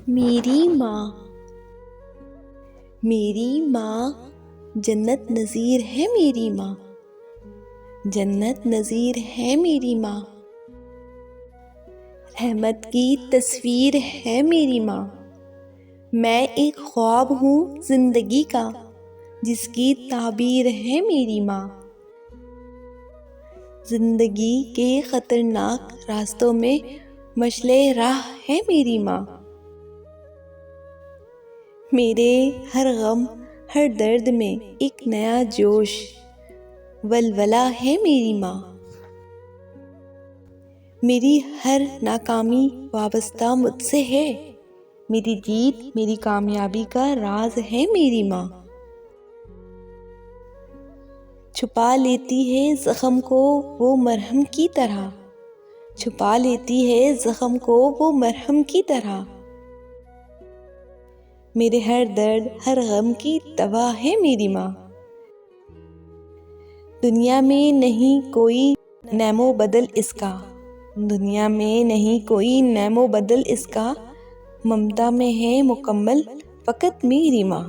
मेरी माँ। मेरी माँ जन्नत नज़ीर है। मेरी माँ जन्नत नज़ीर है। मेरी माँ रहमत की तस्वीर है। मेरी माँ मैं एक ख्वाब हूँ जिंदगी का, जिसकी ताबीर है। मेरी माँ जिंदगी के खतरनाक रास्तों में मशले राह है। मेरी माँ मेरे हर गम हर दर्द में एक नया जोश वलवला है। मेरी माँ मेरी हर नाकामी वाबस्ता मुझसे है। मेरी जीत मेरी कामयाबी का राज है। मेरी माँ छुपा लेती है जख्म को वो मरहम की तरह, छुपा लेती है जख्म को वो मरहम की तरह। मेरे हर दर्द हर गम की दवा है। मेरी माँ दुनिया में नहीं कोई नैमो बदल इसका, दुनिया में नहीं कोई नैमो बदल इसका। ममता में है मुकम्मल फ़कत मेरी माँ।